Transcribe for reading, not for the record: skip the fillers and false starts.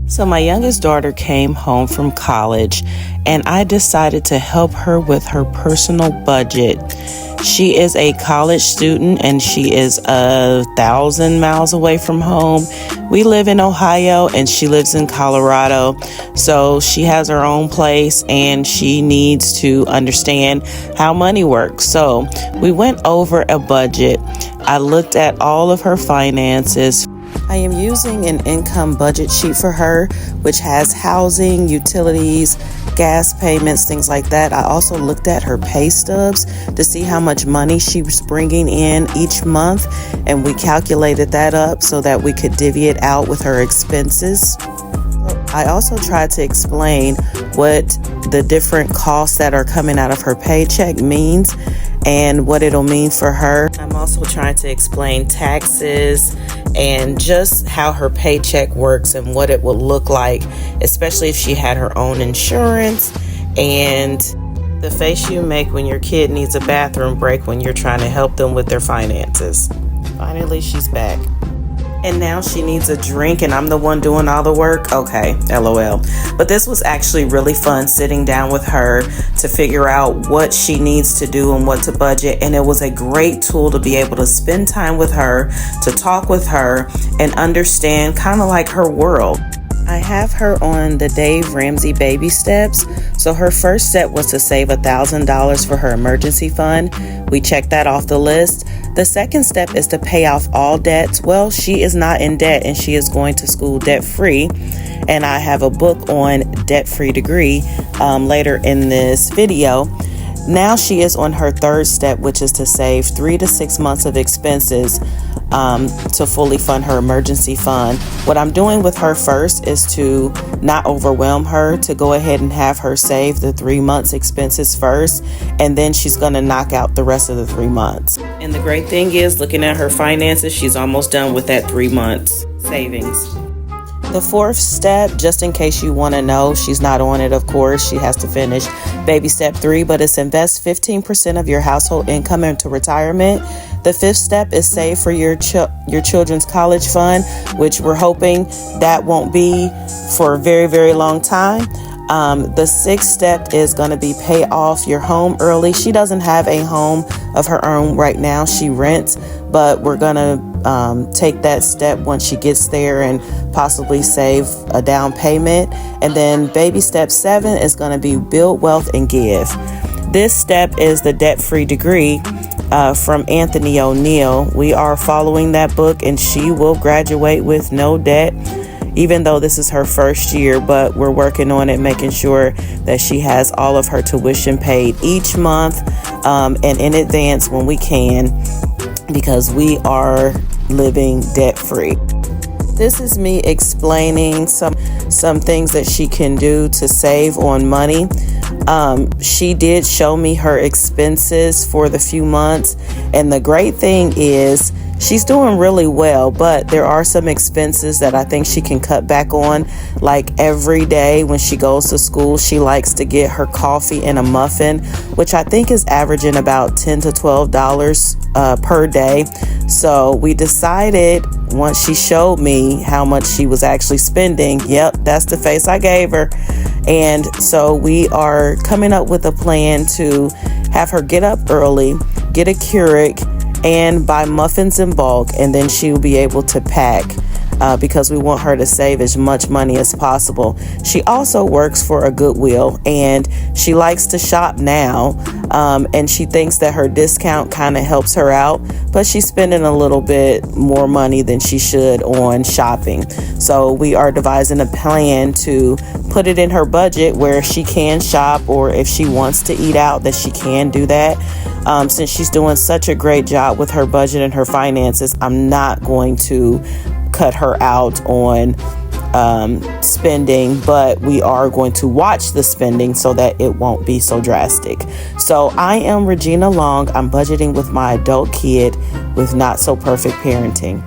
So my youngest daughter came home from college and I decided to help her with her personal budget. She is a college student and she is 1,000 miles away from home. We live in Ohio and she lives in Colorado. So she has her own place and she needs to understand how money works. So we went over a budget. I looked at all of her finances. I am using an income budget sheet for her, which has housing, utilities, gas payments, things like that. I also looked at her pay stubs to see how much money she was bringing in each month, and we calculated that up so that we could divvy it out with her expenses. I also tried to explain what the different costs that are coming out of her paycheck means and what it'll mean for her. I'm also trying to explain taxes and just how her paycheck works and what it will look like, especially if she had her own insurance, and the face you make when your kid needs a bathroom break when you're trying to help them with their finances. Finally, she's back. And now she needs a drink and I'm the one doing all the work? Okay, LOL. But this was actually really fun, sitting down with her to figure out what she needs to do and what to budget. And it was a great tool to be able to spend time with her, to talk with her and understand kind of like her world. I have her on the Dave Ramsey baby steps. So her first step was to save $1,000 for her emergency fund. We checked that off the list. The second step is to pay off all debts. Well, she is not in debt and she is going to school debt free. And I have a book on debt-free degree later in this video. Now she is on her third step, which is to save 3 to 6 months of expenses to fully fund her emergency fund. What I'm doing with her first is to not overwhelm her, to go ahead and have her save the 3 months expenses first, and then she's going to knock out the rest of the 3 months. And the great thing is, looking at her finances, she's almost done with that 3 months savings. The fourth step, just in case you want to know, she's not on it, of course. She has to finish baby step 3, but it's invest 15% of your household income into retirement. The fifth step is save for your children's college fund, which we're hoping that won't be for a very, very long time. The sixth step is going to be pay off your home early. She doesn't have a home of her own right now. She rents, but we're going to take that step once she gets there and possibly save a down payment. And then baby step 7 is going to be build wealth and give. This step is the debt-free degree from Anthony O'Neill. We are following that book and she will graduate with no debt, even though this is her first year, but we're working on it, making sure that she has all of her tuition paid each month and in advance when we can, because we are living debt-free. This is me explaining some things that she can do to save on money. She did show me her expenses for the few months, and the great thing is she's doing really well, but there are some expenses that I think she can cut back on. Like every day when she goes to school, she likes to get her coffee and a muffin, which I think is averaging about $10 to $12 per day. So we decided, once she showed me how much she was actually spending, yep, that's the face I gave her. And so we are coming up with a plan to have her get up early, get a Keurig, and buy muffins in bulk, and then she will be able to pack because we want her to save as much money as possible. She also works for a Goodwill and she likes to shop now, and she thinks that her discount kind of helps her out, but she's spending a little bit more money than she should on shopping. So we are devising a plan to put it in her budget where she can shop, or if she wants to eat out, that she can do that. Since she's doing such a great job with her budget and her finances, I'm not going to cut her out on spending, but we are going to watch the spending so that it won't be so drastic. So I am Regina Long. I'm budgeting with my adult kid with Not So Perfect Parenting.